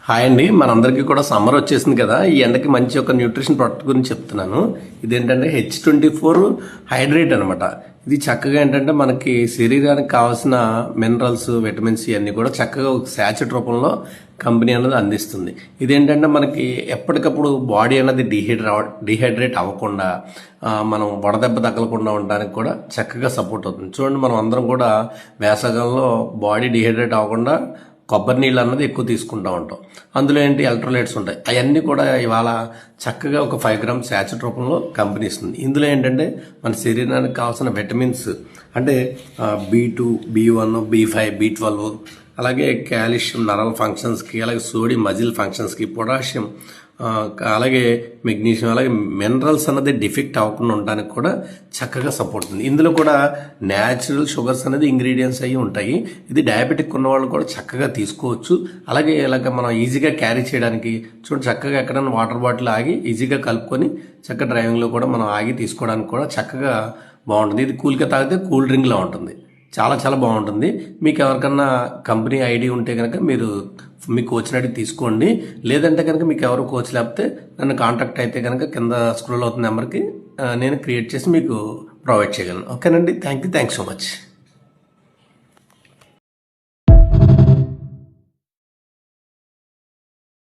Hi అండి, మనందరికీ కూడా సమ్మర్ వచ్చేసింది కదా. ఈ ఎండకి మంచి ఒక న్యూట్రిషన్ ప్రోడక్ట్ గురించి చెప్తున్నాను. ఇదేంటంటే H24 హైడ్రేట్ అనమాట. ఇది చక్కగా ఏంటంటే మనకి శరీరానికి కావాల్సిన మినరల్స్, విటమిన్స్ ఇవన్నీ కూడా చక్కగా ఒక శాచెట్ రూపంలో కంపెనీ అనేది అందిస్తుంది. ఇదేంటంటే మనకి ఎప్పటికప్పుడు బాడీ అనేది డిహైడ్రేట్ అవ్వకుండా, మనం వడదెబ్బ తగలకుండా ఉండడానికి కూడా చక్కగా సపోర్ట్ అవుతుంది. చూడండి, మనం అందరం కూడా వేసవికాలంలో బాడీ డిహైడ్రేట్ అవ్వకుండా కొబ్బరి నీళ్ళు అన్నది ఎక్కువ తీసుకుంటూ ఉంటాం. అందులో ఏంటి ఎలక్ట్రోలైట్స్ ఉంటాయి. అవన్నీ కూడా ఇవాళ చక్కగా ఒక 5 గ్రామ్స్ శాచెట్ రూపంలో కంపెనీ ఇస్తుంది. ఇందులో ఏంటంటే మన శరీరానికి కావాల్సిన విటమిన్స్ అంటే B2, B1, B5, B12, అలాగే కాల్షియం నరాల ఫంక్షన్స్కి, అలాగే సోడియం మజిల్ ఫంక్షన్స్కి, పొటాషియం, అలాగే మెగ్నీషియం, అలాగే మినరల్స్ అన్నది డిఫెక్ట్ అవ్వకుండా ఉండడానికి కూడా చక్కగా సపోర్ట్ ఉంది. ఇందులో కూడా న్యాచురల్ షుగర్స్ అనేది ఇంగ్రీడియంట్స్ అయ్యి ఉంటాయి. ఇది డయాబెటిక్ ఉన్న వాళ్ళు కూడా చక్కగా తీసుకోవచ్చు. అలాగే ఇలాగ మనం ఈజీగా క్యారీ చేయడానికి చూడండి, చక్కగా ఎక్కడైనా వాటర్ బాటిల్ ఆగి ఈజీగా కలుపుకొని చక్కగా డ్రైవింగ్లో కూడా మనం ఆగి తీసుకోవడానికి కూడా చక్కగా బాగుంటుంది. ఇది కూల్గా తాగితే కూల్ డ్రింక్లా ఉంటుంది. చాలా చాలా బాగుంటుంది. మీకు ఎవరికన్నా కంపెనీ ఐడి ఉంటే కనుక మీరు మీ కోచ్ని అడిగి తీసుకోండి. లేదంటే కనుక మీకు ఎవరు కోచ్ లేకపోతే నన్ను కాంటాక్ట్ అయితే కనుక కింద స్క్రోల్ అవుతున్న నెంబర్కి నేను క్రియేట్ చేసి మీకు ప్రొవైడ్ చేయగలను. ఓకేనండి, థ్యాంక్స్ సో మచ్.